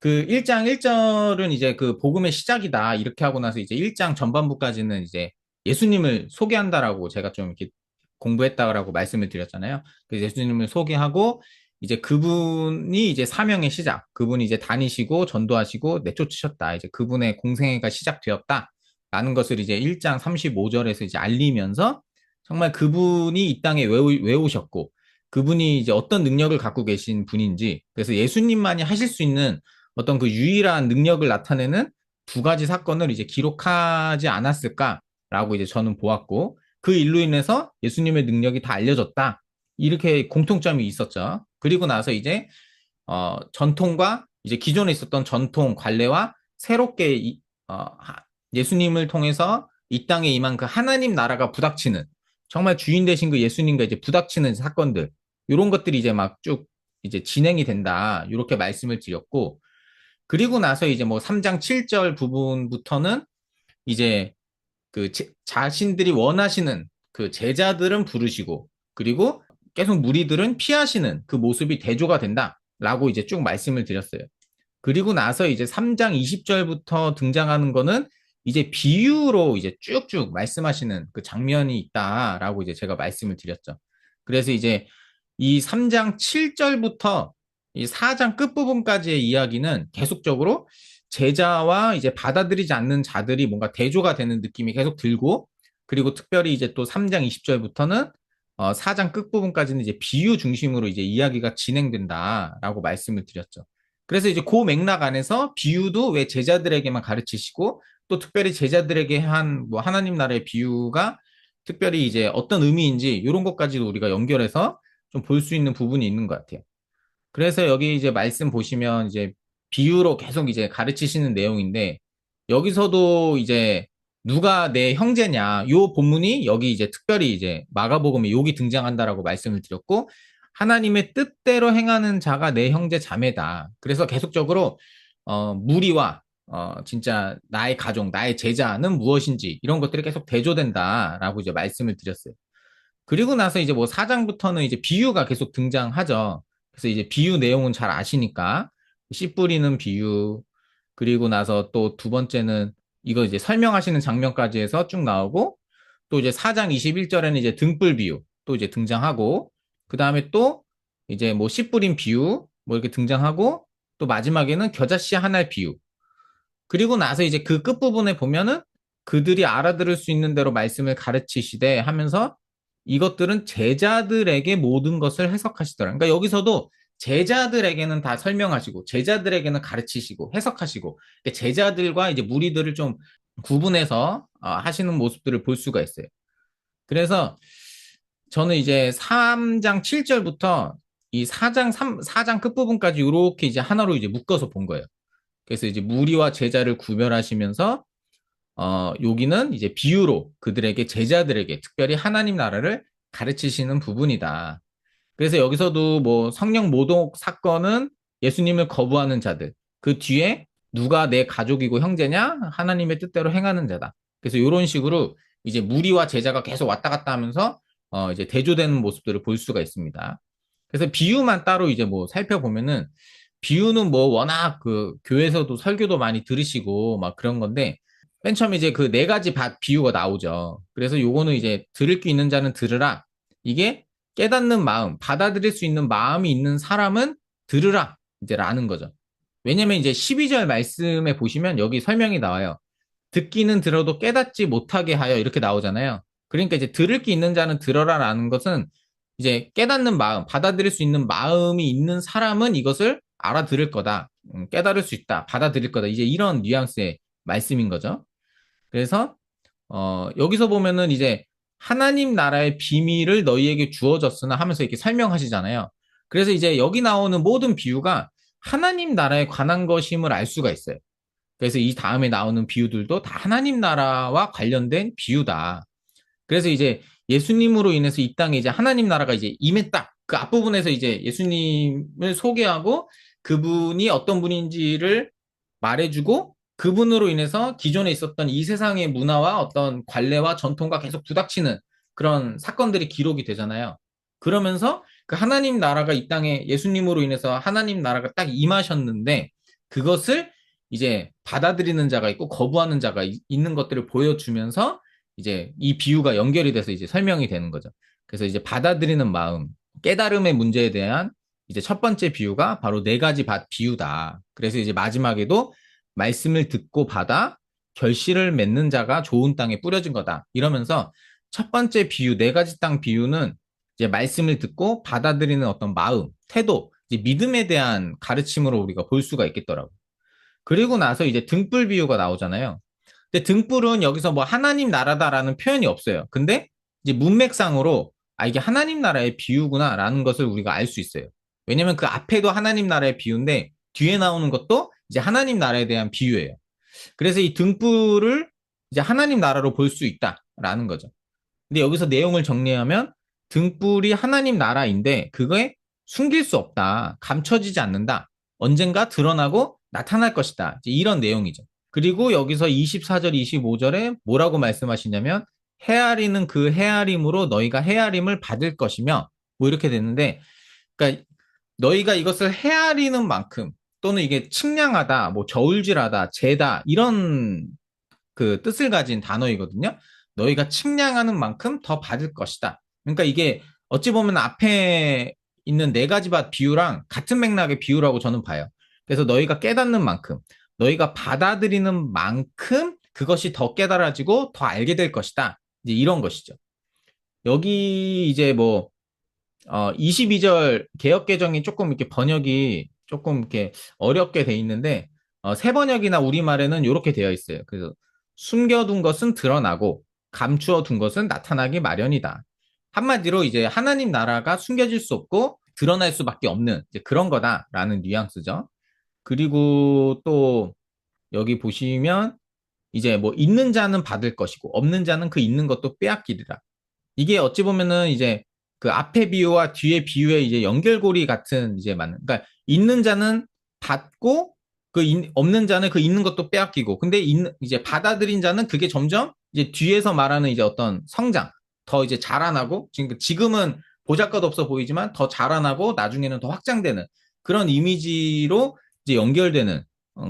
그 1장 1절은 이제 그 복음의 시작이다. 이렇게 하고 나서 이제 1장 전반부까지는 이제 예수님을 소개한다라고 제가 좀 이렇게 공부했다라고 말씀을 드렸잖아요. 그 예수님을 소개하고 이제 그분이 이제 사명의 시작, 그분이 이제 다니시고 전도하시고 내쫓으셨다. 이제 그분의 공생애가 시작되었다. 라는 것을 이제 1장 35절에서 이제 알리면서 정말 그분이 이 땅에 왜 오셨고 그분이 이제 어떤 능력을 갖고 계신 분인지, 그래서 예수님만이 하실 수 있는 어떤 그 유일한 능력을 나타내는 두 가지 사건을 이제 기록하지 않았을까라고 이제 저는 보았고, 그 일로 인해서 예수님의 능력이 다 알려졌다. 이렇게 공통점이 있었죠. 그리고 나서 이제 전통과 이제 기존에 있었던 전통 관례와 새롭게 예수님을 통해서 이 땅에 임한 그 하나님 나라가 부닥치는, 정말 주인 되신 그 예수님과 이제 부닥치는 사건들, 이런 것들이 이제 막 쭉 이제 진행이 된다. 이렇게 말씀을 드렸고, 그리고 나서 이제 뭐 3장 7절 부분부터는 이제 그 자신들이 원하시는 그 제자들은 부르시고, 그리고 계속 무리들은 피하시는 그 모습이 대조가 된다라고 이제 쭉 말씀을 드렸어요. 그리고 나서 이제 3장 20절부터 등장하는 거는 이제 비유로 이제 쭉쭉 말씀하시는 그 장면이 있다라고 이제 제가 말씀을 드렸죠. 그래서 이제 이 3장 7절부터 이 4장 끝부분까지의 이야기는 계속적으로 제자와 이제 받아들이지 않는 자들이 뭔가 대조가 되는 느낌이 계속 들고, 그리고 특별히 이제 또 3장 20절부터는 4장 끝부분까지는 이제 비유 중심으로 이제 이야기가 진행된다라고 말씀을 드렸죠. 그래서 이제 그 맥락 안에서 비유도 왜 제자들에게만 가르치시고, 또 특별히 제자들에게 한 뭐 하나님 나라의 비유가 특별히 이제 어떤 의미인지 이런 것까지도 우리가 연결해서 좀 볼 수 있는 부분이 있는 것 같아요. 그래서 여기 이제 말씀 보시면 이제 비유로 계속 이제 가르치시는 내용인데, 여기서도 이제 누가 내 형제냐, 요 본문이 여기 이제 특별히 이제 마가복음에 여기 등장한다라고 말씀을 드렸고, 하나님의 뜻대로 행하는 자가 내 형제 자매다. 그래서 계속적으로 무리와 진짜 나의 가족, 나의 제자는 무엇인지 이런 것들이 계속 대조된다라고 이제 말씀을 드렸어요. 그리고 나서 이제 뭐 4장부터는 이제 비유가 계속 등장하죠. 그래서 이제 비유 내용은 잘 아시니까 씨 뿌리는 비유, 그리고 나서 또 두 번째는 이거 이제 설명하시는 장면까지 해서 쭉 나오고, 또 이제 4장 21절에는 이제 등불 비유 또 이제 등장하고, 그 다음에 또 이제 뭐 씨 뿌린 비유 뭐 이렇게 등장하고, 또 마지막에는 겨자씨 한 알 비유. 그리고 나서 이제 그 끝부분에 보면은 그들이 알아들을 수 있는 대로 말씀을 가르치시되 하면서 이것들은 제자들에게 모든 것을 해석하시더라. 그러니까 여기서도 제자들에게는 다 설명하시고, 제자들에게는 가르치시고, 해석하시고, 제자들과 이제 무리들을 좀 구분해서 하시는 모습들을 볼 수가 있어요. 그래서 저는 이제 3장 7절부터 이 4장 끝부분까지 이렇게 이제 하나로 이제 묶어서 본 거예요. 그래서 이제 무리와 제자를 구별하시면서 여기는 이제 비유로 그들에게 제자들에게 특별히 하나님 나라를 가르치시는 부분이다. 그래서 여기서도 뭐 성령 모독 사건은 예수님을 거부하는 자들, 그 뒤에 누가 내 가족이고 형제냐? 하나님의 뜻대로 행하는 자다. 그래서 이런 식으로 이제 무리와 제자가 계속 왔다 갔다 하면서 이제 대조되는 모습들을 볼 수가 있습니다. 그래서 비유만 따로 이제 뭐 살펴보면은, 비유는 뭐 워낙 그 교회에서도 설교도 많이 들으시고 막 그런 건데, 맨 처음에 이제 그 네 가지 비유가 나오죠. 그래서 요거는 이제 들을 게 있는 자는 들으라. 이게 깨닫는 마음, 받아들일 수 있는 마음이 있는 사람은 들으라. 이제 라는 거죠. 왜냐면 이제 12절 말씀에 보시면 여기 설명이 나와요. 듣기는 들어도 깨닫지 못하게 하여 이렇게 나오잖아요. 그러니까 이제 들을 게 있는 자는 들어라라는 것은 이제 깨닫는 마음, 받아들일 수 있는 마음이 있는 사람은 이것을 알아들을 거다. 깨달을 수 있다. 받아들일 거다. 이제 이런 뉘앙스의 말씀인 거죠. 그래서 여기서 보면은 이제 하나님 나라의 비밀을 너희에게 주어졌으나 하면서 이렇게 설명하시잖아요. 그래서 이제 여기 나오는 모든 비유가 하나님 나라에 관한 것임을 알 수가 있어요. 그래서 이 다음에 나오는 비유들도 다 하나님 나라와 관련된 비유다. 그래서 이제 예수님으로 인해서 이 땅에 이제 하나님 나라가 이제 임했다. 그 앞부분에서 이제 예수님을 소개하고 그분이 어떤 분인지를 말해주고, 그분으로 인해서 기존에 있었던 이 세상의 문화와 어떤 관례와 전통과 계속 부닥치는 그런 사건들이 기록이 되잖아요. 그러면서 그 하나님 나라가 이 땅에 예수님으로 인해서 하나님 나라가 딱 임하셨는데, 그것을 이제 받아들이는 자가 있고 거부하는 자가 있는 것들을 보여주면서 이제 이 비유가 연결이 돼서 이제 설명이 되는 거죠. 그래서 이제 받아들이는 마음, 깨달음의 문제에 대한 이제 첫 번째 비유가 바로 네 가지 밭 비유다. 그래서 이제 마지막에도 말씀을 듣고 받아 결실을 맺는 자가 좋은 땅에 뿌려진 거다. 이러면서 첫 번째 비유, 네 가지 땅 비유는 이제 말씀을 듣고 받아들이는 어떤 마음, 태도, 이제 믿음에 대한 가르침으로 우리가 볼 수가 있겠더라고. 그리고 나서 이제 등불 비유가 나오잖아요. 근데 등불은 여기서 뭐 하나님 나라다라는 표현이 없어요. 근데 이제 문맥상으로 아, 이게 하나님 나라의 비유구나라는 것을 우리가 알 수 있어요. 왜냐면 그 앞에도 하나님 나라의 비유인데 뒤에 나오는 것도 이제 하나님 나라에 대한 비유예요. 그래서 이 등불을 이제 하나님 나라로 볼 수 있다라는 거죠. 근데 여기서 내용을 정리하면 등불이 하나님 나라인데 그거에 숨길 수 없다. 감춰지지 않는다. 언젠가 드러나고 나타날 것이다. 이런 내용이죠. 그리고 여기서 24절, 25절에 뭐라고 말씀하시냐면 헤아리는 그 헤아림으로 너희가 헤아림을 받을 것이며 뭐 이렇게 됐는데 그러니까 너희가 이것을 헤아리는 만큼 또는 이게 측량하다, 뭐 저울질하다, 재다 이런 그 뜻을 가진 단어이거든요. 너희가 측량하는 만큼 더 받을 것이다. 그러니까 이게 어찌 보면 앞에 있는 네 가지 밭 비유랑 같은 맥락의 비유라고 저는 봐요. 그래서 너희가 깨닫는 만큼, 너희가 받아들이는 만큼 그것이 더 깨달아지고 더 알게 될 것이다. 이제 이런 것이죠. 여기 이제 뭐 22절 개역개정이 조금 이렇게 번역이 조금 이렇게 어렵게 돼 있는데 새 번역이나 우리말에는 이렇게 되어 있어요. 그래서 숨겨둔 것은 드러나고 감추어 둔 것은 나타나기 마련이다. 한마디로 이제 하나님 나라가 숨겨질 수 없고 드러날 수밖에 없는 이제 그런 거다라는 뉘앙스죠. 그리고 또 여기 보시면 이제 뭐 있는 자는 받을 것이고 없는 자는 그 있는 것도 빼앗기리라. 이게 어찌 보면은 이제 그 앞에 비유와 뒤에 비유의 이제 연결고리 같은 이제 맞는. 그러니까 있는 자는 받고 그 없는 자는 그 있는 것도 빼앗기고. 근데 이제 받아들인 자는 그게 점점 이제 뒤에서 말하는 이제 어떤 성장, 더 이제 자라나고 지금은 보잘것없어 보이지만 더 자라나고 나중에는 더 확장되는 그런 이미지로 이제 연결되는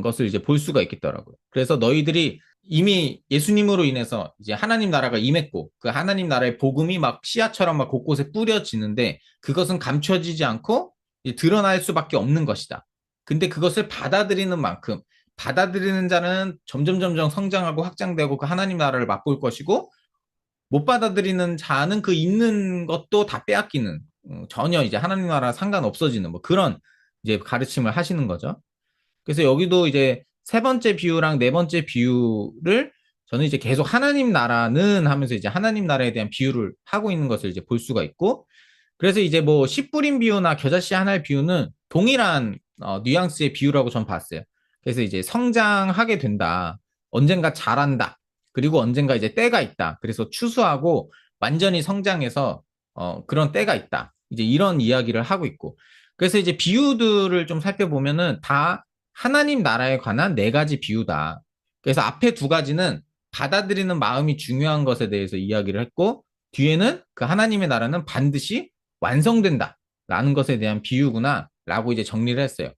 것을 이제 볼 수가 있겠더라고요. 그래서 너희들이 이미 예수님으로 인해서 이제 하나님 나라가 임했고 그 하나님 나라의 복음이 막 씨앗처럼 막 곳곳에 뿌려지는데 그것은 감춰지지 않고 드러날 수밖에 없는 것이다. 근데 그것을 받아들이는 만큼 받아들이는 자는 점점 성장하고 확장되고 그 하나님 나라를 맛볼 것이고 못 받아들이는 자는 그 있는 것도 다 빼앗기는 전혀 이제 하나님 나라 상관 없어지는 뭐 그런 이제 가르침을 하시는 거죠. 그래서 여기도 이제 세 번째 비유랑 네 번째 비유를 저는 이제 계속 하나님 나라는 하면서 이제 하나님 나라에 대한 비유를 하고 있는 것을 이제 볼 수가 있고 그래서 이제 뭐 씨 뿌린 비유나 겨자씨 하나의 비유는 동일한 뉘앙스의 비유라고 전 봤어요. 그래서 이제 성장하게 된다. 언젠가 자란다. 그리고 언젠가 이제 때가 있다. 그래서 추수하고 완전히 성장해서 그런 때가 있다. 이제 이런 이야기를 하고 있고. 그래서 이제 비유들을 좀 살펴보면은 다 하나님 나라에 관한 네 가지 비유다. 그래서 앞에 두 가지는 받아들이는 마음이 중요한 것에 대해서 이야기를 했고, 뒤에는 그 하나님의 나라는 반드시 완성된다라는 것에 대한 비유구나라고 이제 정리를 했어요.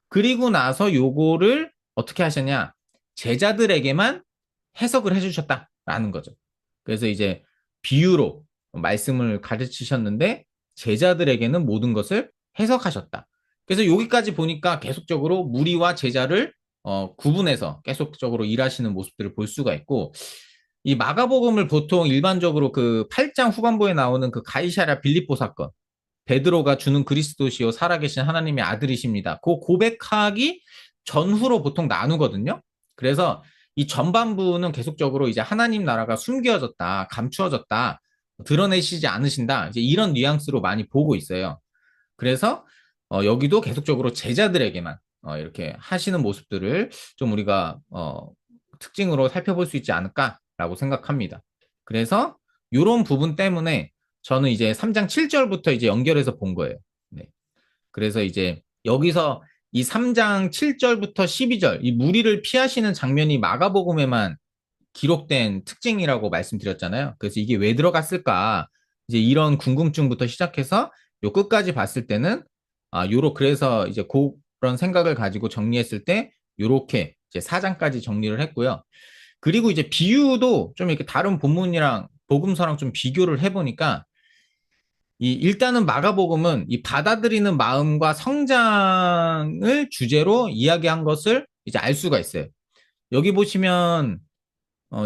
그리고 나서 요거를 어떻게 하셨냐? 제자들에게만 해석을 해주셨다라는 거죠. 그래서 이제 비유로 말씀을 가르치셨는데 제자들에게는 모든 것을 해석하셨다. 그래서 여기까지 보니까 계속적으로 무리와 제자를 구분해서 계속적으로 일하시는 모습들을 볼 수가 있고 이 마가복음을 보통 일반적으로 그 8장 후반부에 나오는 그 가이사랴 빌립보 사건 베드로가 주는 그리스도시요 살아계신 하나님의 아들이십니다. 그 고백하기 전후로 보통 나누거든요. 그래서 이 전반부는 계속적으로 이제 하나님 나라가 숨겨졌다, 감추어졌다, 드러내시지 않으신다, 이제 이런 뉘앙스로 많이 보고 있어요. 그래서 여기도 계속적으로 제자들에게만 이렇게 하시는 모습들을 좀 우리가 특징으로 살펴볼 수 있지 않을까라고 생각합니다. 그래서 이런 부분 때문에 저는 이제 3장 7절부터 이제 연결해서 본 거예요. 네. 그래서 이제 여기서 이 3장 7절부터 12절 이 무리를 피하시는 장면이 마가복음에만 기록된 특징이라고 말씀드렸잖아요. 그래서 이게 왜 들어갔을까? 이제 이런 궁금증부터 시작해서 요 끝까지 봤을 때는 그래서 이제 그런 생각을 가지고 정리했을 때 요렇게 이제 4장까지 정리를 했고요. 그리고 이제 비유도 좀 이렇게 다른 본문이랑 복음서랑 좀 비교를 해보니까 일단은 마가복음은 이 받아들이는 마음과 성장을 주제로 이야기한 것을 이제 알 수가 있어요. 여기 보시면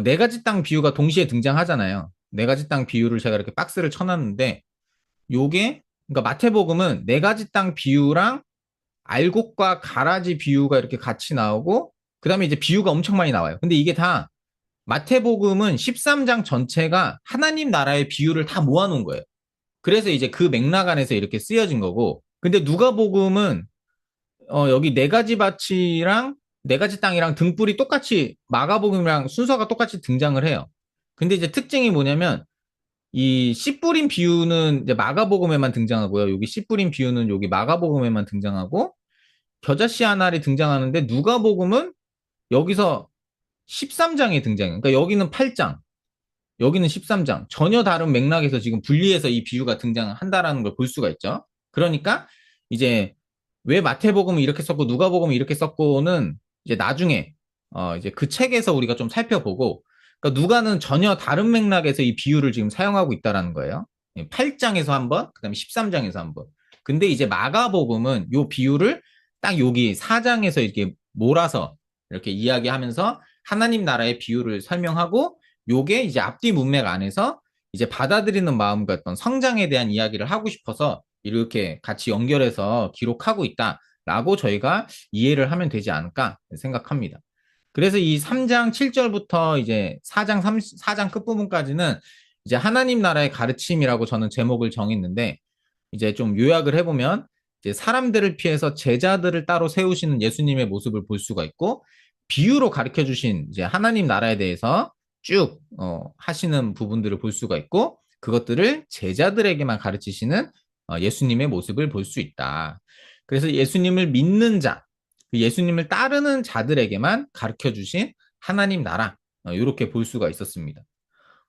네 가지 땅 비유가 동시에 등장하잖아요. 네 가지 땅 비유를 제가 이렇게 박스를 쳐놨는데 요게 그러니까 마태복음은 네 가지 땅 비유랑 알곡과 가라지 비유가 이렇게 같이 나오고 그다음에 이제 비유가 엄청 많이 나와요. 근데 이게 다 마태복음은 13장 전체가 하나님 나라의 비유를 다 모아놓은 거예요. 그래서 이제 그 맥락 안에서 이렇게 쓰여진 거고 근데 누가복음은 여기 네 가지 밭이랑 네 가지 땅이랑 등불이 똑같이 마가복음이랑 순서가 똑같이 등장을 해요. 근데 이제 특징이 뭐냐면 이 씨 뿌린 비유는 이제 마가복음에만 등장하고요. 여기 씨 뿌린 비유는 여기 마가복음에만 등장하고 겨자씨 한 알이 등장하는데 누가복음은 여기서 13장에 등장해요. 그러니까 여기는 8장, 여기는 13장. 전혀 다른 맥락에서 지금 분리해서 이 비유가 등장한다라는 걸 볼 수가 있죠. 그러니까 이제 왜 마태복음은 이렇게 썼고 누가복음은 이렇게 썼고는 이제 나중에 이제 그 책에서 우리가 좀 살펴보고 그러니까 누가는 전혀 다른 맥락에서 이 비유를 지금 사용하고 있다라는 거예요. 8장에서 한 번, 그다음에 13장에서 한 번. 근데 이제 마가복음은 요 비유를 딱 여기 4장에서 이렇게 몰아서 이렇게 이야기하면서 하나님 나라의 비유를 설명하고 요게 이제 앞뒤 문맥 안에서 이제 받아들이는 마음과 어떤 성장에 대한 이야기를 하고 싶어서 이렇게 같이 연결해서 기록하고 있다라고 저희가 이해를 하면 되지 않을까 생각합니다. 그래서 이 3장 7절부터 이제 4장 끝부분까지는 이제 하나님 나라의 가르침이라고 저는 제목을 정했는데 이제 좀 요약을 해보면 이제 사람들을 피해서 제자들을 따로 세우시는 예수님의 모습을 볼 수가 있고 비유로 가르쳐 주신 이제 하나님 나라에 대해서 쭉 하시는 부분들을 볼 수가 있고 그것들을 제자들에게만 가르치시는 예수님의 모습을 볼 수 있다. 그래서 예수님을 믿는 자, 예수님을 따르는 자들에게만 가르쳐 주신 하나님 나라 이렇게 볼 수가 있었습니다.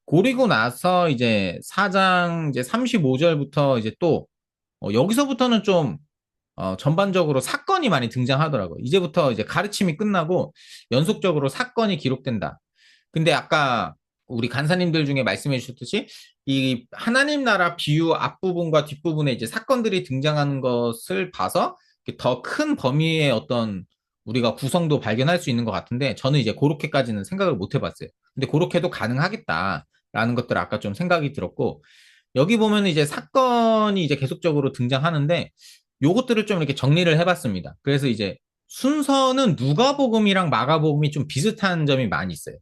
그리고 나서 이제 4장 이제 35절부터 이제 또 여기서부터는 좀 전반적으로 사건이 많이 등장하더라고요. 이제부터 이제 가르침이 끝나고 연속적으로 사건이 기록된다. 근데 아까 우리 간사님들 중에 말씀해 주셨듯이 이 하나님 나라 비유 앞부분과 뒷부분에 이제 사건들이 등장하는 것을 봐서 더 큰 범위의 어떤 우리가 구성도 발견할 수 있는 것 같은데 저는 이제 그렇게까지는 생각을 못 해봤어요. 근데 그렇게도 가능하겠다라는 것들 아까 좀 생각이 들었고 여기 보면 이제 사건이 이제 계속적으로 등장하는데 요것들을 좀 이렇게 정리를 해봤습니다. 그래서 이제 순서는 누가복음이랑 마가복음이 좀 비슷한 점이 많이 있어요.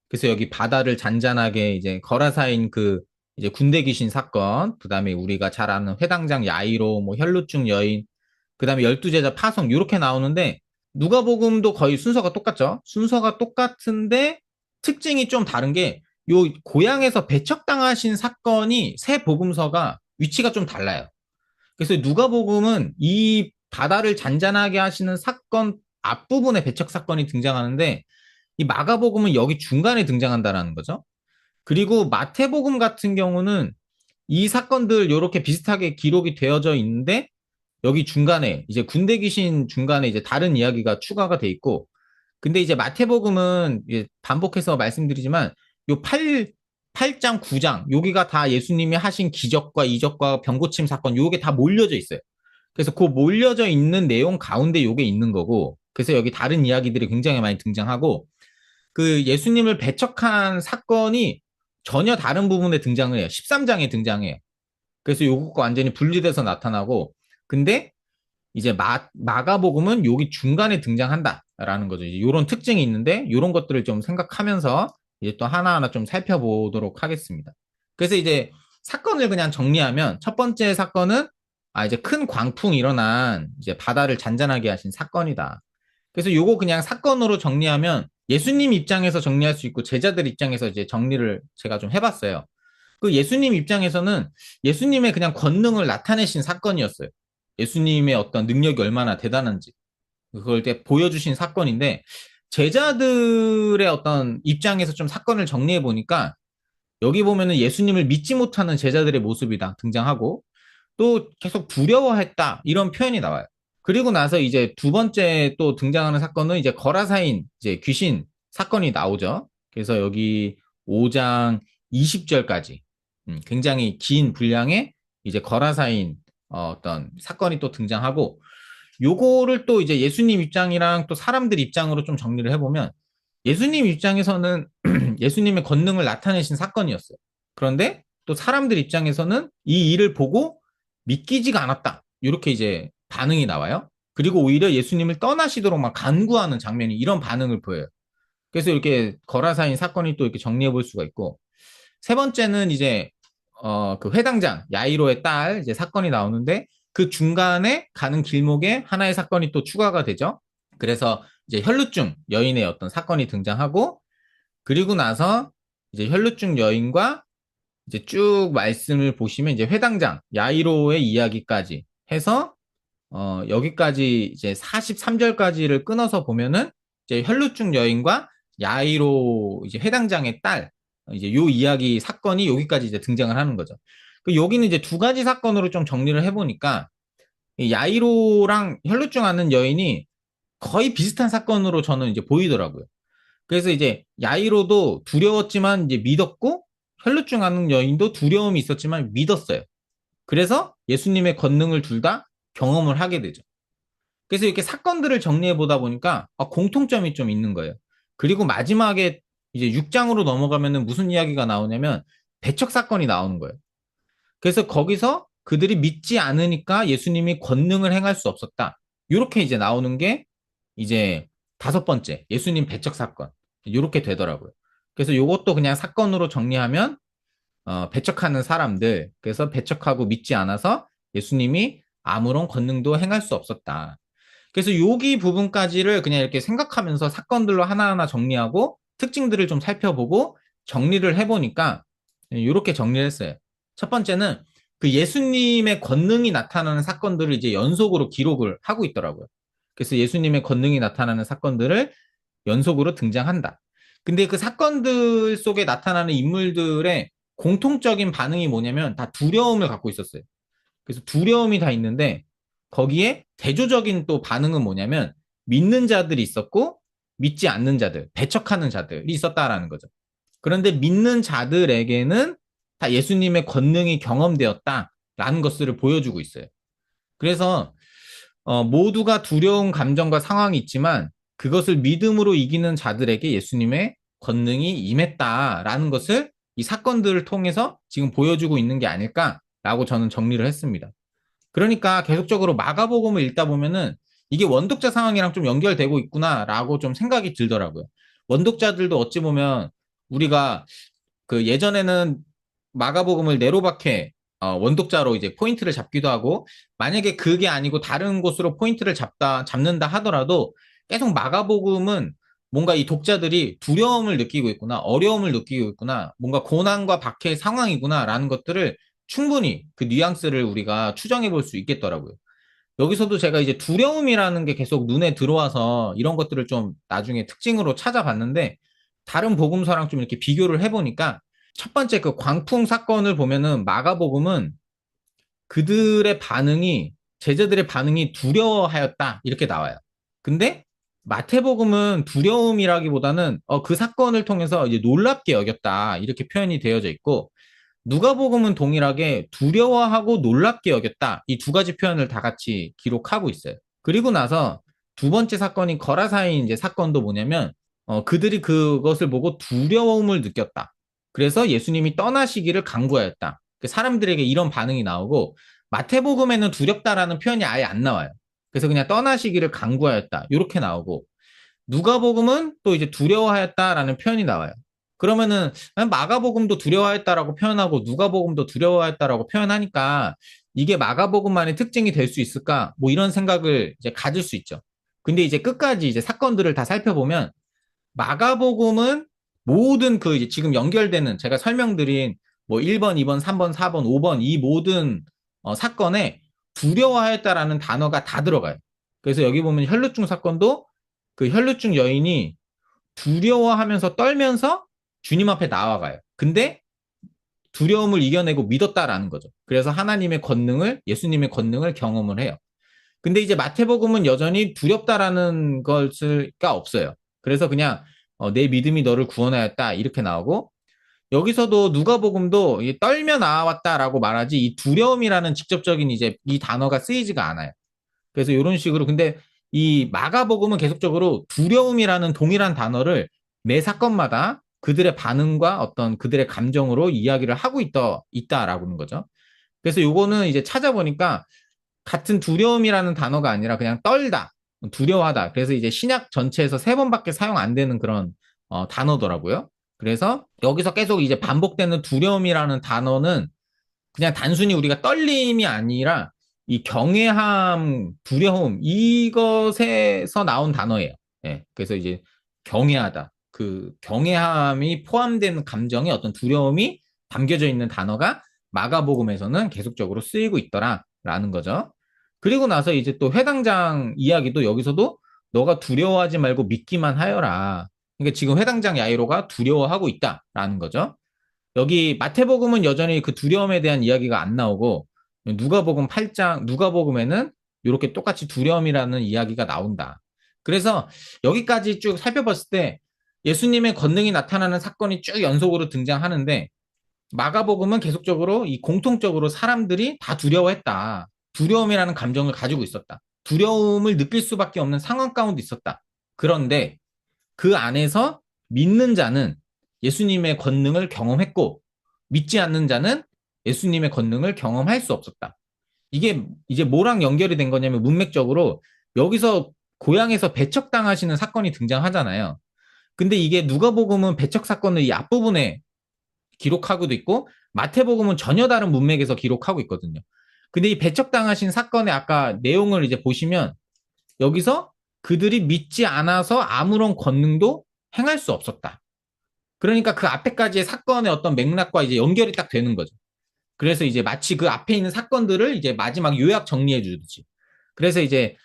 그래서 여기 바다를 잔잔하게 이제 거라사인 그 이제 군대 귀신 사건, 그 다음에 우리가 잘 아는 회당장 야이로, 뭐 혈루증 여인, 그 다음에 열두 제자 파송 이렇게 나오는데 누가복음도 거의 순서가 똑같죠. 순서가 똑같은데 특징이 좀 다른 게 요 고향에서 배척당하신 사건이 새 복음서가 위치가 좀 달라요. 그래서 누가복음은 이 바다를 잔잔하게 하시는 사건 앞부분에 배척 사건이 등장하는데 이 마가복음은 여기 중간에 등장한다라는 거죠. 그리고 마태복음 같은 경우는 이 사건들 이렇게 비슷하게 기록이 되어져 있는데 여기 중간에 이제 군대 귀신 중간에 이제 다른 이야기가 추가가 돼 있고 근데 이제 마태복음은 이제 반복해서 말씀드리지만 요 8장, 9장 여기가 다 예수님이 하신 기적과 이적과 병고침 사건 요게 다 몰려져 있어요. 그래서 그 몰려져 있는 내용 가운데 요게 있는 거고 그래서 여기 다른 이야기들이 굉장히 많이 등장하고 그 예수님을 배척한 사건이 전혀 다른 부분에 등장을 해요. 13장에 등장해요. 그래서 요것과 완전히 분리돼서 나타나고 근데 이제 마가복음은 여기 중간에 등장한다라는 거죠. 이런 특징이 있는데 이런 것들을 좀 생각하면서 이제 또 하나하나 좀 살펴보도록 하겠습니다. 그래서 이제 사건을 그냥 정리하면 첫 번째 사건은 이제 큰 광풍이 일어난 이제 바다를 잔잔하게 하신 사건이다. 그래서 요거 그냥 사건으로 정리하면 예수님 입장에서 정리할 수 있고 제자들 입장에서 이제 정리를 제가 좀 해봤어요. 그 예수님 입장에서는 예수님의 그냥 권능을 나타내신 사건이었어요. 예수님의 어떤 능력이 얼마나 대단한지 그걸 보여주신 사건인데 제자들의 어떤 입장에서 좀 사건을 정리해 보니까 여기 보면은 예수님을 믿지 못하는 제자들의 모습이 다 등장하고 또 계속 두려워했다 이런 표현이 나와요. 그리고 나서 이제 두 번째 또 등장하는 사건은 이제 거라사인, 이제 귀신 사건이 나오죠. 그래서 여기 5장 20절까지 굉장히 긴 분량의 이제 거라사인 어떤 사건이 또 등장하고 요거를 또 이제 예수님 입장이랑 또 사람들 입장으로 좀 정리를 해보면 예수님 입장에서는 예수님의 권능을 나타내신 사건이었어요. 그런데 또 사람들 입장에서는 이 일을 보고 믿기지가 않았다. 이렇게 이제 반응이 나와요. 그리고 오히려 예수님을 떠나시도록 막 간구하는 장면이 이런 반응을 보여요. 그래서 이렇게 거라사인 사건이 또 이렇게 정리해 볼 수가 있고 세 번째는 이제 그 회당장 야이로의 딸 이제 사건이 나오는데 그 중간에 가는 길목에 하나의 사건이 또 추가가 되죠. 그래서 이제 혈루증 여인의 어떤 사건이 등장하고 그리고 나서 이제 혈루증 여인과 이제 쭉 말씀을 보시면 이제 회당장 야이로의 이야기까지 해서 여기까지 이제 43절까지를 끊어서 보면은 이제 혈루증 여인과 야이로 이제 회당장의 딸 이제 요 이야기 사건이 여기까지 이제 등장을 하는 거죠. 그 여기는 이제 두 가지 사건으로 좀 정리를 해보니까 이 야이로랑 혈루증 앓는 여인이 거의 비슷한 사건으로 저는 이제 보이더라고요. 그래서 이제 야이로도 두려웠지만 이제 믿었고 혈루증 앓는 여인도 두려움이 있었지만 믿었어요. 그래서 예수님의 권능을 둘 다 경험을 하게 되죠. 그래서 이렇게 사건들을 정리해 보다 보니까 공통점이 좀 있는 거예요. 그리고 마지막에 이제 6장으로 넘어가면은 무슨 이야기가 나오냐면 배척 사건이 나오는 거예요. 그래서 거기서 그들이 믿지 않으니까 예수님이 권능을 행할 수 없었다. 이렇게 이제 나오는 게 이제 다섯 번째 예수님 배척 사건. 이렇게 되더라고요. 그래서 이것도 그냥 사건으로 정리하면 배척하는 사람들, 그래서 배척하고 믿지 않아서 예수님이 아무런 권능도 행할 수 없었다. 그래서 여기 부분까지를 그냥 이렇게 생각하면서 사건들로 하나하나 정리하고 특징들을 좀 살펴보고 정리를 해보니까 이렇게 정리를 했어요. 첫 번째는 그 예수님의 권능이 나타나는 사건들을 이제 연속으로 기록을 하고 있더라고요. 그래서 예수님의 권능이 나타나는 사건들을 연속으로 등장한다. 근데 그 사건들 속에 나타나는 인물들의 공통적인 반응이 뭐냐면 다 두려움을 갖고 있었어요. 그래서 두려움이 다 있는데 거기에 대조적인 또 반응은 뭐냐면 믿는 자들이 있었고 믿지 않는 자들, 배척하는 자들이 있었다라는 거죠. 그런데 믿는 자들에게는 다 예수님의 권능이 경험되었다라는 것들을 보여주고 있어요. 그래서 모두가 두려운 감정과 상황이 있지만 그것을 믿음으로 이기는 자들에게 예수님의 권능이 임했다라는 것을 이 사건들을 통해서 지금 보여주고 있는 게 아닐까라고 저는 정리를 했습니다. 그러니까 계속적으로 마가복음을 읽다 보면은 이게 원독자 상황이랑 좀 연결되고 있구나라고 좀 생각이 들더라고요. 원독자들도 어찌 보면 우리가 그 예전에는 마가복음을 네로박해 원독자로 이제 포인트를 잡기도 하고 만약에 그게 아니고 다른 곳으로 포인트를 잡는다 하더라도 계속 마가복음은 뭔가 이 독자들이 두려움을 느끼고 있구나, 어려움을 느끼고 있구나, 뭔가 고난과 박해의 상황이구나라는 것들을 충분히 그 뉘앙스를 우리가 추정해 볼 수 있겠더라고요. 여기서도 제가 이제 두려움이라는 게 계속 눈에 들어와서 이런 것들을 좀 나중에 특징으로 찾아봤는데 다른 복음서랑 좀 이렇게 비교를 해보니까 첫 번째 그 광풍 사건을 보면은 마가복음은 그들의 반응이 제자들의 반응이 두려워하였다 이렇게 나와요. 근데 마태복음은 두려움이라기보다는 그 사건을 통해서 이제 놀랍게 여겼다 이렇게 표현이 되어져 있고 누가복음은 동일하게 두려워하고 놀랍게 여겼다 이 두 가지 표현을 다 같이 기록하고 있어요. 그리고 나서 두 번째 사건인 거라사인 이제 사건도 뭐냐면 그들이 그것을 보고 두려움을 느꼈다. 그래서 예수님이 떠나시기를 강구하였다. 사람들에게 이런 반응이 나오고 마태복음에는 두렵다라는 표현이 아예 안 나와요. 그래서 그냥 떠나시기를 강구하였다. 이렇게 나오고 누가복음은 또 이제 두려워하였다라는 표현이 나와요. 그러면은 마가복음도 두려워하였다라고 표현하고 누가복음도 두려워하였다라고 표현하니까 이게 마가복음만의 특징이 될 수 있을까? 뭐 이런 생각을 이제 가질 수 있죠. 근데 이제 끝까지 이제 사건들을 다 살펴보면 마가복음은 모든 그 이제 지금 연결되는 제가 설명드린 뭐 1번, 2번, 3번, 4번, 5번 이 모든 사건에 두려워하였다라는 단어가 다 들어가요. 그래서 여기 보면 혈루증 사건도 그 혈루증 여인이 두려워하면서 떨면서 주님 앞에 나와가요. 근데 두려움을 이겨내고 믿었다라는 거죠. 그래서 하나님의 권능을, 예수님의 권능을 경험을 해요. 근데 이제 마태복음은 여전히 두렵다라는 것가 없어요. 그래서 그냥 내 믿음이 너를 구원하였다 이렇게 나오고 여기서도 누가복음도 떨며 나왔다라고 말하지 이 두려움이라는 직접적인 이제 이 단어가 쓰이지가 않아요. 그래서 이런 식으로 근데 이 마가복음은 계속적으로 두려움이라는 동일한 단어를 매 사건마다 그들의 반응과 어떤 그들의 감정으로 이야기를 하고 있다라고는 거죠. 그래서 요거는 이제 찾아보니까 같은 두려움이라는 단어가 아니라 그냥 떨다, 두려워하다. 그래서 이제 신약 전체에서 세 번밖에 사용 안 되는 그런 단어더라고요. 그래서 여기서 계속 이제 반복되는 두려움이라는 단어는 그냥 단순히 우리가 떨림이 아니라 이 경외함, 두려움 이것에서 나온 단어예요. 예, 그래서 이제 경외하다. 그 경외함이 포함된 감정의 어떤 두려움이 담겨져 있는 단어가 마가복음에서는 계속적으로 쓰이고 있더라라는 거죠. 그리고 나서 이제 또 회당장 이야기도 여기서도 너가 두려워하지 말고 믿기만 하여라. 그러니까 지금 회당장 야이로가 두려워하고 있다라는 거죠. 여기 마태복음은 여전히 그 두려움에 대한 이야기가 안 나오고 누가복음 8장 누가복음에는 이렇게 똑같이 두려움이라는 이야기가 나온다. 그래서 여기까지 쭉 살펴봤을 때 예수님의 권능이 나타나는 사건이 쭉 연속으로 등장하는데 마가복음은 계속적으로 이 공통적으로 사람들이 다 두려워했다. 두려움이라는 감정을 가지고 있었다. 두려움을 느낄 수밖에 없는 상황 가운데 있었다. 그런데 그 안에서 믿는 자는 예수님의 권능을 경험했고 믿지 않는 자는 예수님의 권능을 경험할 수 없었다. 이게 이제 뭐랑 연결이 된 거냐면 문맥적으로 여기서 고향에서 배척당하시는 사건이 등장하잖아요. 근데 이게 누가복음은 배척 사건을 이 앞부분에 기록하고도 있고 마태복음은 전혀 다른 문맥에서 기록하고 있거든요. 근데 이 배척당하신 사건의 아까 내용을 이제 보시면 여기서 그들이 믿지 않아서 아무런 권능도 행할 수 없었다. 그러니까 그 앞에까지의 사건의 어떤 맥락과 이제 연결이 딱 되는 거죠. 그래서 이제 마치 그 앞에 있는 사건들을 이제 마지막 요약 정리해 주듯이. 그래서 이제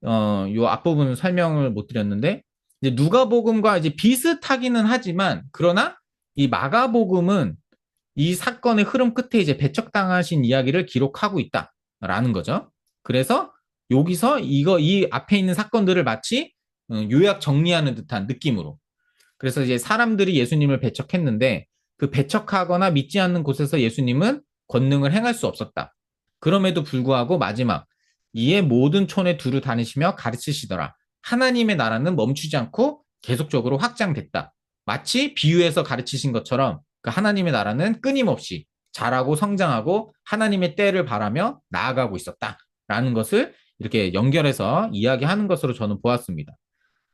요 앞부분 설명을 못 드렸는데 이제 누가복음과 이제 비슷하기는 하지만 그러나 이 마가복음은 이 사건의 흐름 끝에 이제 배척당하신 이야기를 기록하고 있다라는 거죠. 그래서 여기서 이 앞에 있는 사건들을 마치 요약 정리하는 듯한 느낌으로. 그래서 이제 사람들이 예수님을 배척했는데 그 배척하거나 믿지 않는 곳에서 예수님은 권능을 행할 수 없었다. 그럼에도 불구하고 마지막 이에 모든 촌에 두루 다니시며 가르치시더라. 하나님의 나라는 멈추지 않고 계속적으로 확장됐다. 마치 비유에서 가르치신 것처럼 그 하나님의 나라는 끊임없이 자라고 성장하고 하나님의 때를 바라며 나아가고 있었다라는 것을 이렇게 연결해서 이야기하는 것으로 저는 보았습니다.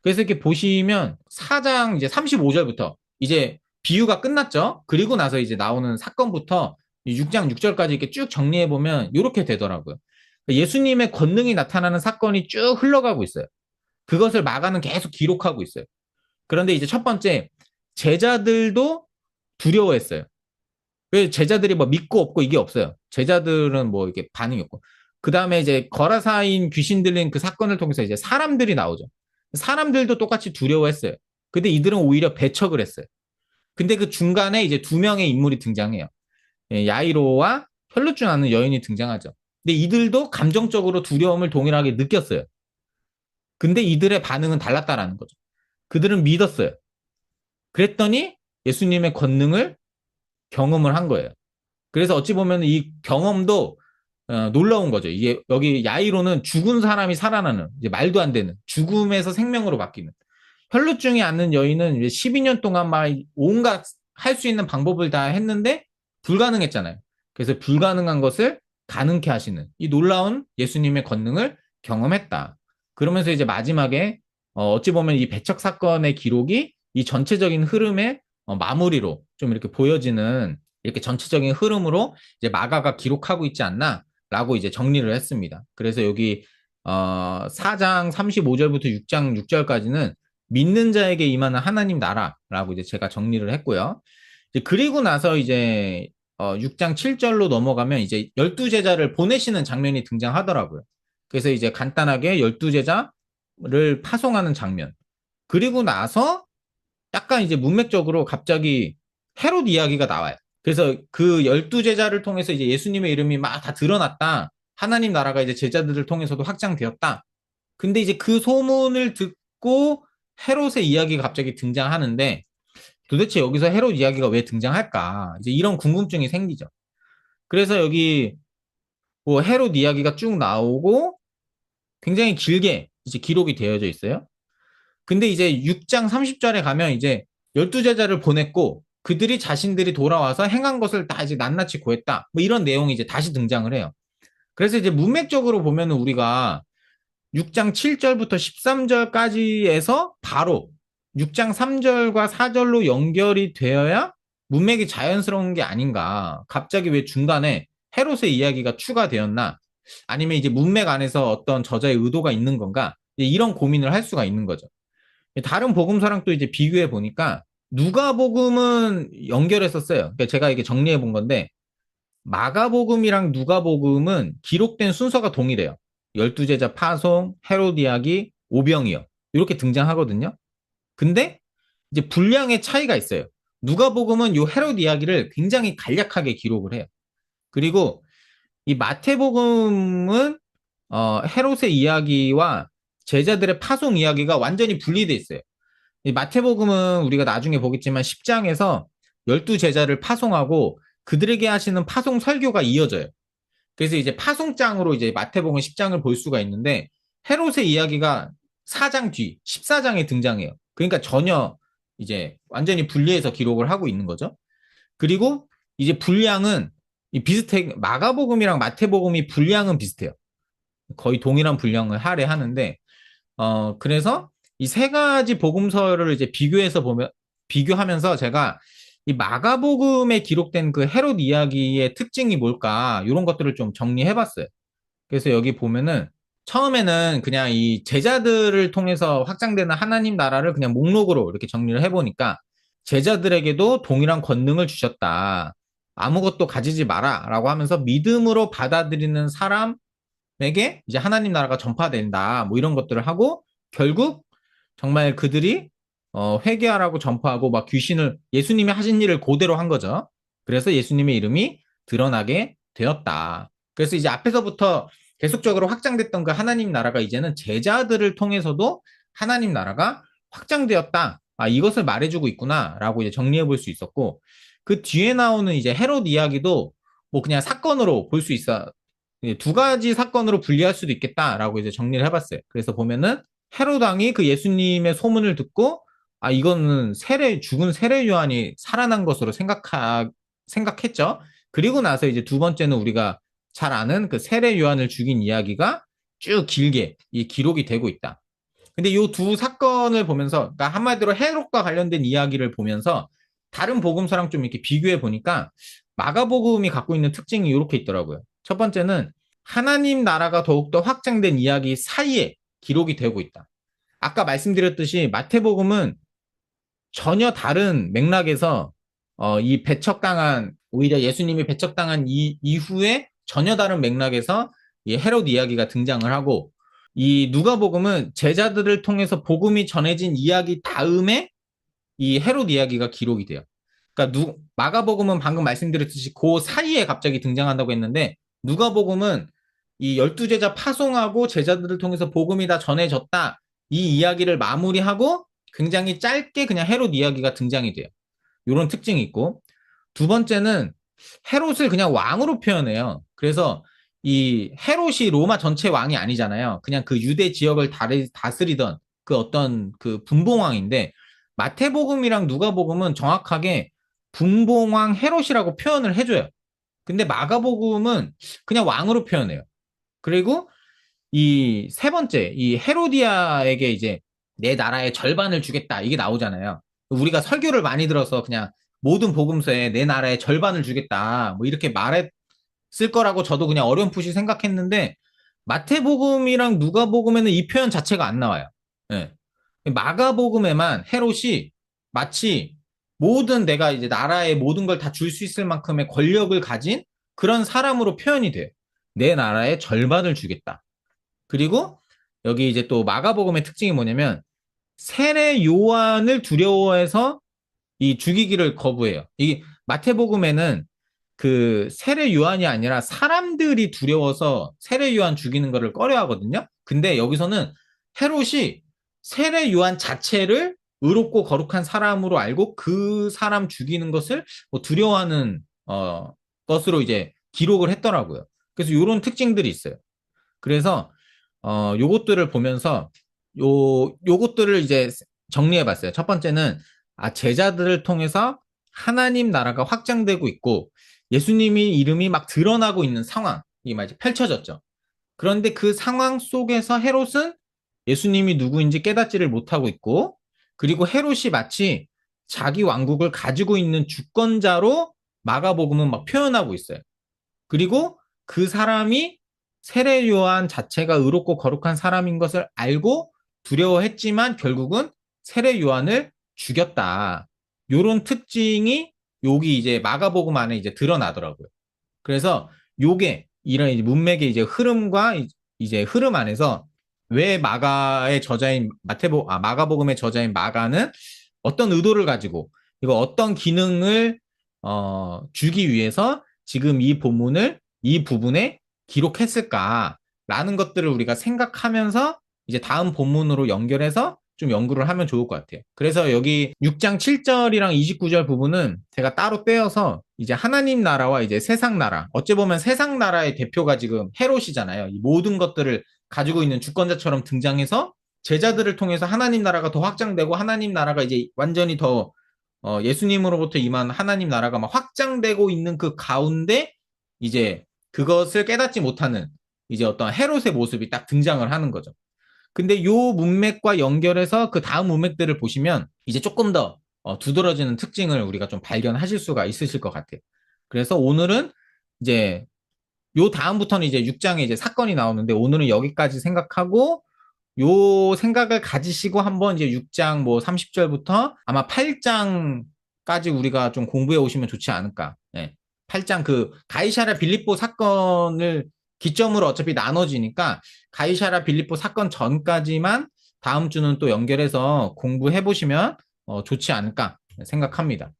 그래서 이렇게 보시면 4장 이제 35절부터 이제 비유가 끝났죠. 그리고 나서 이제 나오는 사건부터 6장 6절까지 이렇게 쭉 정리해 보면 이렇게 되더라고요. 예수님의 권능이 나타나는 사건이 쭉 흘러가고 있어요. 그것을 마가는 계속 기록하고 있어요. 그런데 이제 첫 번째 제자들도 두려워했어요. 왜 제자들이 뭐 믿고 없고 이게 없어요. 제자들은 뭐 이렇게 반응이 없고. 그 다음에 이제 거라사인 귀신 들린 그 사건을 통해서 이제 사람들이 나오죠. 사람들도 똑같이 두려워했어요. 근데 이들은 오히려 배척을 했어요. 근데 그 중간에 이제 두 명의 인물이 등장해요. 예, 야이로와 혈루증 앓는 여인이 등장하죠. 근데 이들도 감정적으로 두려움을 동일하게 느꼈어요. 근데 이들의 반응은 달랐다라는 거죠. 그들은 믿었어요. 그랬더니 예수님의 권능을 경험을 한 거예요. 그래서 어찌 보면 이 경험도 놀라운 거죠. 이게 여기 야이로는 죽은 사람이 살아나는 이제 말도 안 되는 죽음에서 생명으로 바뀌는 혈루증이 앓는 여인은 이제 12년 동안 막 온갖 할 수 있는 방법을 다 했는데 불가능했잖아요. 그래서 불가능한 것을 가능케 하시는 이 놀라운 예수님의 권능을 경험했다. 그러면서 이제 마지막에 어찌 보면 이 배척 사건의 기록이 이 전체적인 흐름의 마무리로 좀 이렇게 보여지는 이렇게 전체적인 흐름으로 이제 마가가 기록하고 있지 않나라고 이제 정리를 했습니다. 그래서 여기 4장 35절부터 6장 6절까지는 믿는 자에게 임하는 하나님 나라라고 이제 제가 정리를 했고요. 이제 그리고 나서 이제 6장 7절로 넘어가면 이제 12제자를 보내시는 장면이 등장하더라고요. 그래서 이제 간단하게 12제자를 파송하는 장면. 그리고 나서 약간 이제 문맥적으로 갑자기 헤롯 이야기가 나와요. 그래서 그 12제자를 통해서 이제 예수님의 이름이 막 다 드러났다. 하나님 나라가 이제 제자들을 통해서도 확장되었다. 근데 이제 그 소문을 듣고 헤롯의 이야기가 갑자기 등장하는데 도대체 여기서 헤롯 이야기가 왜 등장할까? 이제 이런 궁금증이 생기죠. 그래서 여기 뭐 헤롯 이야기가 쭉 나오고 굉장히 길게 이제 기록이 되어져 있어요. 근데 이제 6장 30절에 가면 이제 12제자를 보냈고 그들이 자신들이 돌아와서 행한 것을 다 이제 낱낱이 고했다. 뭐 이런 내용이 이제 다시 등장을 해요. 그래서 이제 문맥적으로 보면은 우리가 6장 7절부터 13절까지에서 바로 6장 3절과 4절로 연결이 되어야 문맥이 자연스러운 게 아닌가. 갑자기 왜 중간에 헤롯의 이야기가 추가되었나? 아니면 이제 문맥 안에서 어떤 저자의 의도가 있는 건가? 이런 고민을 할 수가 있는 거죠. 다른 복음서랑 또 이제 비교해 보니까 누가복음은 연결해서 써요. 그러니까 제가 이게 정리해 본 건데 마가복음이랑 누가복음은 기록된 순서가 동일해요. 12제자 파송, 헤롯 이야기, 오병이어 이렇게 등장하거든요. 근데 이제 분량의 차이가 있어요. 누가복음은 요 헤롯 이야기를 굉장히 간략하게 기록을 해요. 그리고 이 마태복음은 헤롯의 이야기와 제자들의 파송 이야기가 완전히 분리돼 있어요. 이 마태복음은 우리가 나중에 보겠지만 10장에서 12제자를 파송하고 그들에게 하시는 파송 설교가 이어져요. 그래서 이제 파송장으로 이제 마태복음 10장을 볼 수가 있는데 헤롯의 이야기가 4장 뒤 14장에 등장해요. 그러니까 전혀 이제 완전히 분리해서 기록을 하고 있는 거죠. 그리고 이제 분량은 비슷해 마가복음이랑 마태복음이 분량은 비슷해요. 거의 동일한 분량을 할애하는데 그래서 이 세 가지 복음서를 이제 비교해서 보면, 비교하면서 제가 이 마가복음에 기록된 그 헤롯 이야기의 특징이 뭘까, 이런 것들을 좀 정리해 봤어요. 그래서 여기 보면은 처음에는 그냥 이 제자들을 통해서 확장되는 하나님 나라를 그냥 목록으로 이렇게 정리를 해보니까 제자들에게도 동일한 권능을 주셨다. 아무것도 가지지 마라. 라고 하면서 믿음으로 받아들이는 사람에게 이제 하나님 나라가 전파된다. 뭐 이런 것들을 하고 결국 정말 그들이 회개하라고 전파하고 막 귀신을 예수님이 하신 일을 그대로 한 거죠. 그래서 예수님의 이름이 드러나게 되었다. 그래서 이제 앞에서부터 계속적으로 확장됐던 그 하나님 나라가 이제는 제자들을 통해서도 하나님 나라가 확장되었다. 아, 이것을 말해주고 있구나라고 이제 정리해 볼 수 있었고 그 뒤에 나오는 이제 헤롯 이야기도 뭐 그냥 사건으로 볼 수 있어. 두 가지 사건으로 분리할 수도 있겠다라고 이제 정리를 해봤어요. 그래서 보면은 헤롯 왕이 그 예수님의 소문을 듣고 아 이거는 죽은 세례 요한이 살아난 것으로 생각했죠. 그리고 나서 이제 두 번째는 우리가 잘 아는 그 세례 요한을 죽인 이야기가 쭉 길게 이 기록이 되고 있다. 근데 이 두 사건을 보면서 그러니까 한마디로 헤롯과 관련된 이야기를 보면서 다른 복음서랑 좀 이렇게 비교해 보니까 마가복음이 갖고 있는 특징이 이렇게 있더라고요. 첫 번째는 하나님 나라가 더욱더 확장된 이야기 사이에 기록이 되고 있다. 아까 말씀드렸듯이 마태복음은 전혀 다른 맥락에서 이 배척당한 오히려 예수님이 배척당한 이후에 전혀 다른 맥락에서 이 헤롯 이야기가 등장을 하고 이 누가복음은 제자들을 통해서 복음이 전해진 이야기 다음에 이 헤롯 이야기가 기록이 돼요. 그러니까 마가복음은 방금 말씀드렸듯이 그 사이에 갑자기 등장한다고 했는데 누가복음은 이 12제자 파송하고 제자들을 통해서 복음이 다 전해졌다. 이 이야기를 마무리하고 굉장히 짧게 그냥 헤롯 이야기가 등장이 돼요. 이런 특징이 있고 두 번째는 헤롯을 그냥 왕으로 표현해요. 그래서 이 헤롯이 로마 전체 왕이 아니잖아요. 그냥 그 유대 지역을 다스리던 그 어떤 그 분봉왕인데 마태복음이랑 누가복음은 정확하게 분봉왕 헤롯이라고 표현을 해줘요. 근데 마가복음은 그냥 왕으로 표현해요. 그리고 이 세 번째, 이 헤로디아에게 이제 내 나라의 절반을 주겠다. 이게 나오잖아요. 우리가 설교를 많이 들어서 그냥 모든 복음서에 내 나라의 절반을 주겠다. 뭐 이렇게 말했을 거라고 저도 그냥 어렴풋이 생각했는데 마태복음이랑 누가복음에는 이 표현 자체가 안 나와요. 예. 마가복음에만 헤롯이 마치 모든 내가 이제 나라의 모든 걸 다 줄 수 있을 만큼의 권력을 가진 그런 사람으로 표현이 돼요. 내 나라의 절반을 주겠다. 그리고 여기 이제 또 마가복음의 특징이 뭐냐면 세례 요한을 두려워해서 이 죽이기를 거부해요. 이 마태복음에는 그 세례 요한이 아니라 사람들이 두려워서 세례 요한 죽이는 거를 꺼려 하거든요. 근데 여기서는 헤롯이 세례 요한 자체를 의롭고 거룩한 사람으로 알고 그 사람 죽이는 것을 뭐 두려워하는 것으로 이제 기록을 했더라고요. 그래서 이런 특징들이 있어요. 그래서 요것들을 보면서 요것들을 이제 정리해 봤어요. 첫 번째는 제자들을 통해서 하나님 나라가 확장되고 있고 예수님이 이름이 막 드러나고 있는 상황이 막 이제 펼쳐졌죠. 그런데 그 상황 속에서 헤롯은 예수님이 누구인지 깨닫지를 못하고 있고, 그리고 헤롯이 마치 자기 왕국을 가지고 있는 주권자로 마가복음은 막 표현하고 있어요. 그리고 그 사람이 세례 요한 자체가 의롭고 거룩한 사람인 것을 알고 두려워했지만 결국은 세례 요한을 죽였다. 요런 특징이 여기 이제 마가복음 안에 이제 드러나더라고요. 그래서 요게 이런 문맥의 이제 흐름과 이제 흐름 안에서 왜 마가의 저자인 마가복음의 저자인 마가는 어떤 의도를 가지고 이거 어떤 기능을 주기 위해서 지금 이 본문을 이 부분에 기록했을까라는 것들을 우리가 생각하면서 이제 다음 본문으로 연결해서 좀 연구를 하면 좋을 것 같아요. 그래서 여기 6장 7절이랑 29절 부분은 제가 따로 떼어서 이제 하나님 나라와 이제 세상 나라, 어찌 보면 세상 나라의 대표가 지금 헤롯이잖아요. 이 모든 것들을 가지고 있는 주권자처럼 등장해서 제자들을 통해서 하나님 나라가 더 확장되고 하나님 나라가 이제 완전히 더 예수님으로부터 임한 하나님 나라가 막 확장되고 있는 그 가운데 이제 그것을 깨닫지 못하는 이제 어떤 헤롯의 모습이 딱 등장을 하는 거죠. 근데 요 문맥과 연결해서 그 다음 문맥들을 보시면 이제 조금 더 두드러지는 특징을 우리가 좀 발견하실 수가 있으실 것 같아요. 그래서 오늘은 이제 요 다음부터는 이제 6장에 이제 사건이 나오는데 오늘은 여기까지 생각하고 요 생각을 가지시고 한번 이제 6장 뭐 30절부터 아마 8장까지 우리가 좀 공부해 오시면 좋지 않을까. 네. 8장 그 가이사랴 빌립보 사건을 기점으로 어차피 나눠지니까 가이사랴 빌립보 사건 전까지만 다음 주는 또 연결해서 공부해 보시면 좋지 않을까 생각합니다.